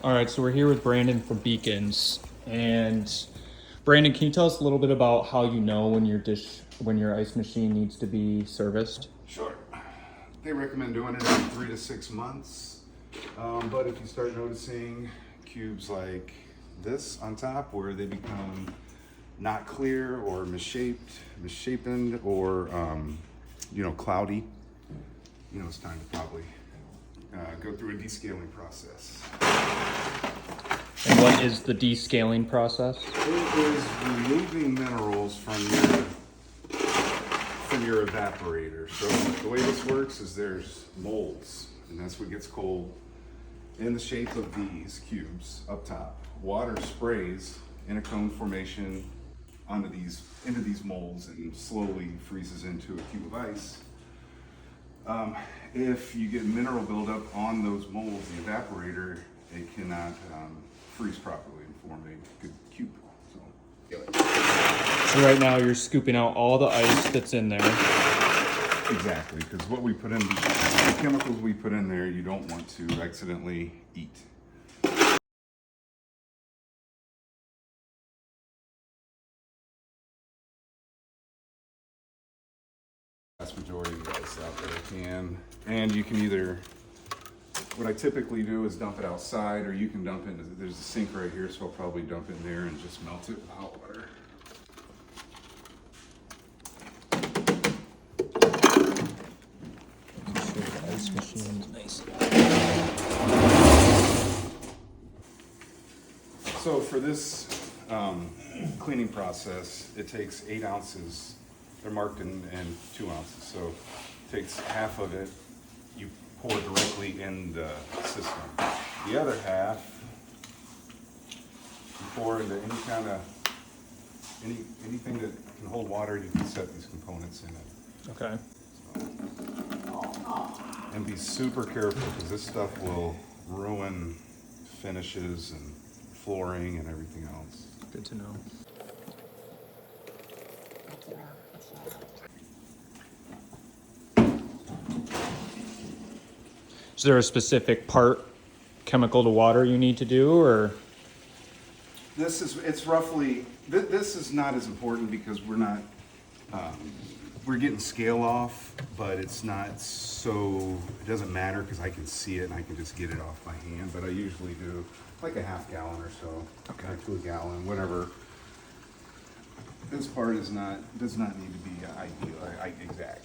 All right, so we're here with Brandon from Beacons. And Brandon, can you tell us a little bit about how you know when your ice machine needs to be serviced? Sure. They recommend doing it every 3 to 6 months. But if you start noticing cubes like this on top where they become not clear or misshapen or, cloudy, it's time to probably go through a descaling process. And what is the descaling process? It is removing minerals from your evaporator. So the way this works is there's molds, and that's what gets cold in the shape of these cubes up top. Water sprays in a cone formation into these molds and slowly freezes into a cube of ice. If you get mineral buildup on those molds, the evaporator, it cannot freeze properly and form a good cube. So right now you're scooping out all the ice that's in there. Exactly, because what we put in, the chemicals we put in there, you don't want to accidentally eat. Vast majority of guys out there can, and you can either, what I typically do is dump it outside, or you can dump it, there's a sink right here, so I'll probably dump it in there and just melt it with hot water. The ice machine is nice. So for this cleaning process, it takes 8 ounces. They're marked in 2 ounces. So it takes half of it, you pour directly in the system. The other half, you pour into anything that can hold water. You can set these components in it. Okay. And be super careful because this stuff will ruin finishes and flooring and everything else. Good to know. Is there a specific part, chemical to water, you need to do, or? This is not as important because we're getting scale off, but it doesn't matter because I can see it and I can just get it off by hand. But I usually do like a half gallon or so, Okay. or to a gallon, whatever. This part does not need to be exact.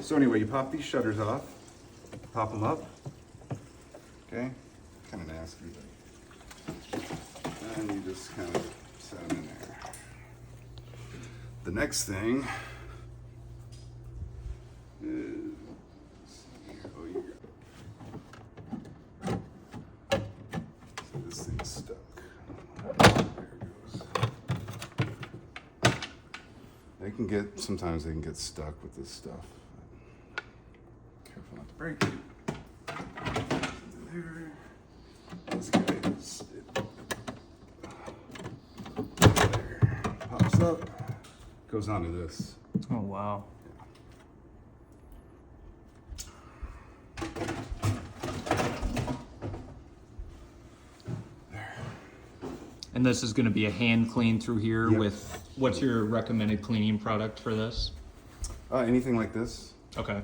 So anyway, you pop these shutters off, pop them up. Okay, kind of nasty, but and you just kind of set them in there. The next thing is, so this thing's stuck. There it goes. Sometimes they can get stuck with this stuff. Careful not to break it. There. This guy there. Pops up, goes onto this. Oh, wow. And this is going to be a hand clean through here. Yep. With, what's your recommended cleaning product for this? Anything like this. Okay.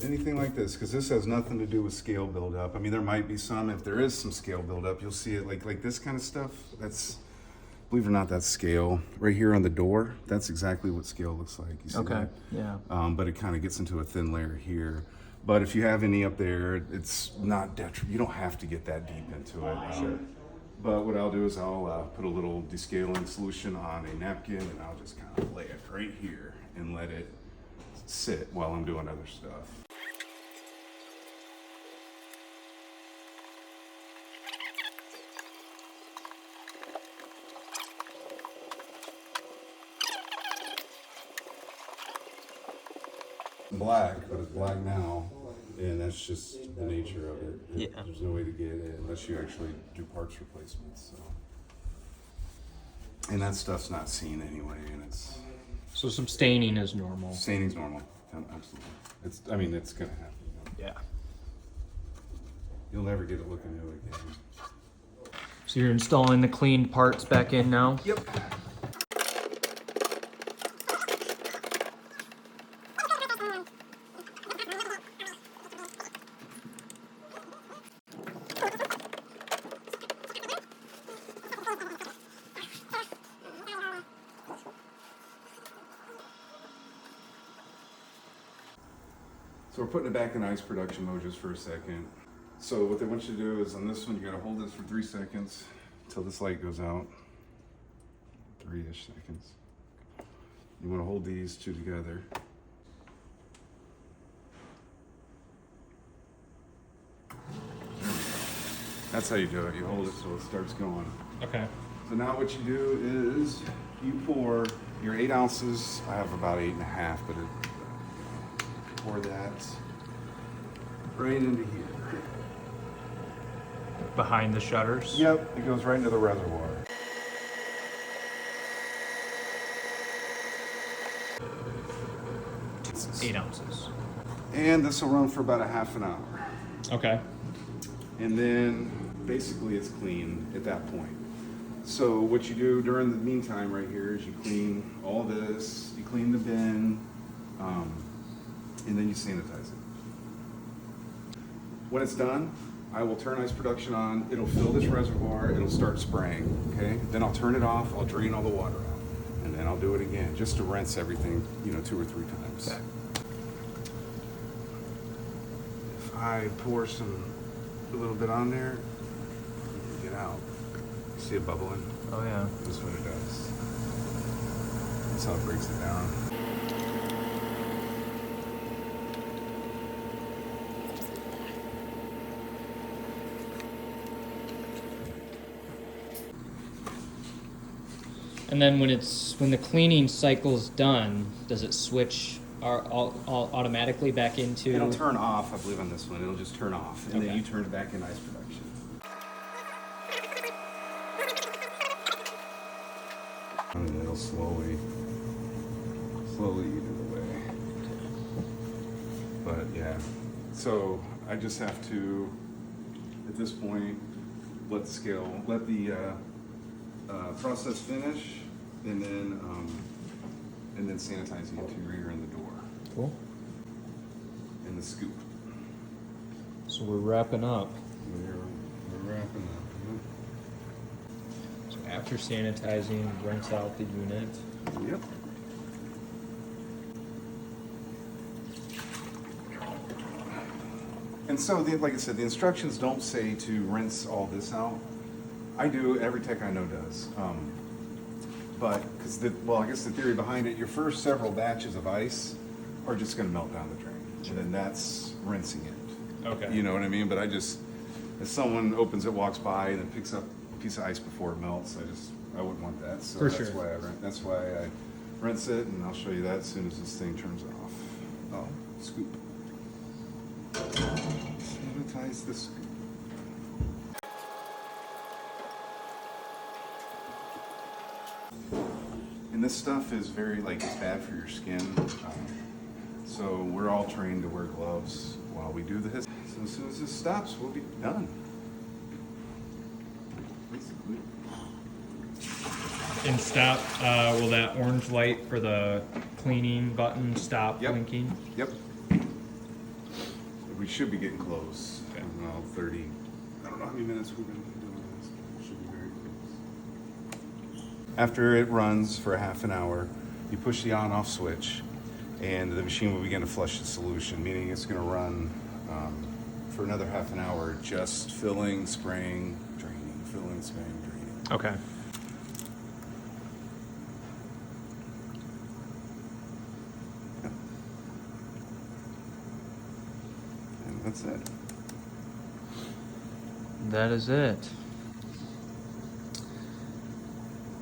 Anything like this, because this has nothing to do with scale buildup. I mean, there might be some. If there is some scale buildup, you'll see it like this kind of stuff. That's, believe it or not, that's scale. Right here on the door, that's exactly what scale looks like. You see Okay. that? Yeah. But it kind of gets into a thin layer here. But if you have any up there, it's not detrimental. You don't have to get that deep into it. Sure. But what I'll do is I'll put a little descaling solution on a napkin, and I'll just kind of lay it right here and let it sit while I'm doing other stuff. Black, but it's black now, and that's just the nature of it. Yeah. There's no way to get it unless you actually do parts replacements. So, and that stuff's not seen anyway, and it's So some staining is normal. staining's normal. Absolutely, it's gonna happen. Yeah. You'll never get it looking new again. So you're installing the cleaned parts back in now? Yep. So we're putting it back in ice production mode just for a second. So what they want you to do is on this one, you gotta hold this for 3 seconds until this light goes out. 3-ish seconds. You wanna hold these two together. That's how you do it. You hold it till it starts going. Okay. So now what you do is you pour your 8 ounces. I have about 8.5, but pour that right into here. Behind the shutters? Yep, it goes right into the reservoir. It's 8 ounces. And this will run for about a half an hour. Okay. And then basically it's clean at that point. So what you do during the meantime right here is you clean all this, you clean the bin, and then you sanitize it. When it's done, I will turn ice production on, it'll fill this reservoir, it'll start spraying, okay? Then I'll turn it off, I'll drain all the water out, and then I'll do it again, just to rinse everything, 2 or 3 times. Okay. If I pour a little bit on there, get out. See it bubbling? Oh yeah. That's what it does. That's how it breaks it down. And then when the cleaning cycle's done, does it switch all automatically back into? It'll turn off, I believe, on this one. It'll just turn off, and Okay. then you turn it back in ice production. And then it'll slowly eat it away. But yeah, so I just have to, at this point, let the process finish, and then sanitize the interior and the door Cool. and the scoop. So we're wrapping up. We're wrapping up. So after sanitizing, rinse out the unit. Yep. And so, like I said, the instructions don't say to rinse all this out. I do. Every tech I know does. But I guess the theory behind it, your first several batches of ice are just going to melt down the drain, and then that's rinsing it. Okay. You know what I mean? But as someone opens it, walks by, and then picks up a piece of ice before it melts, I wouldn't want that. So For that's sure. that's why I rinse it, and I'll show you that as soon as this thing turns off. Oh, scoop. Sanitize the scoop. And this stuff is it's bad for your skin. So we're all trained to wear gloves while we do this. So as soon as this stops, we'll be done. Basically. And stop, will that orange light for the cleaning button stop Yep. blinking? Yep. We should be getting close. Okay. I don't know, 30. I don't know how many minutes we've been doing this. It should be very close. After it runs for a half an hour, you push the on-off switch, and the machine will begin to flush the solution, meaning it's going to run for another half an hour, just filling, spraying, draining, filling, spraying, draining. Okay. And that's it. That is it.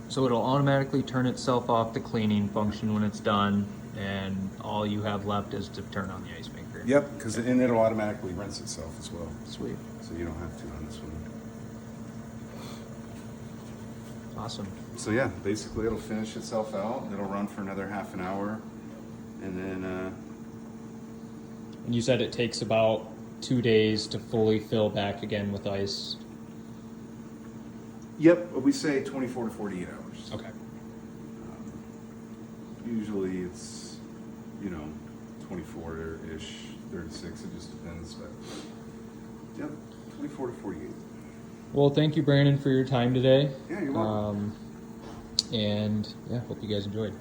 So it'll automatically turn itself off the cleaning function when it's done, and all you have left is to turn on the ice maker. Yep, and it'll automatically rinse itself as well, Sweet. so you don't have to on this one. Awesome. So yeah, basically it'll finish itself out. It'll run for another half an hour, and then And you said it takes about 2 days to fully fill back again with ice. Yep, we say 24 to 48 hours. Okay. Usually it's, 24-ish, 36, it just depends, but yep, 24 to 48. Well, thank you, Brandon, for your time today. Yeah, you're welcome. And yeah, hope you guys enjoyed.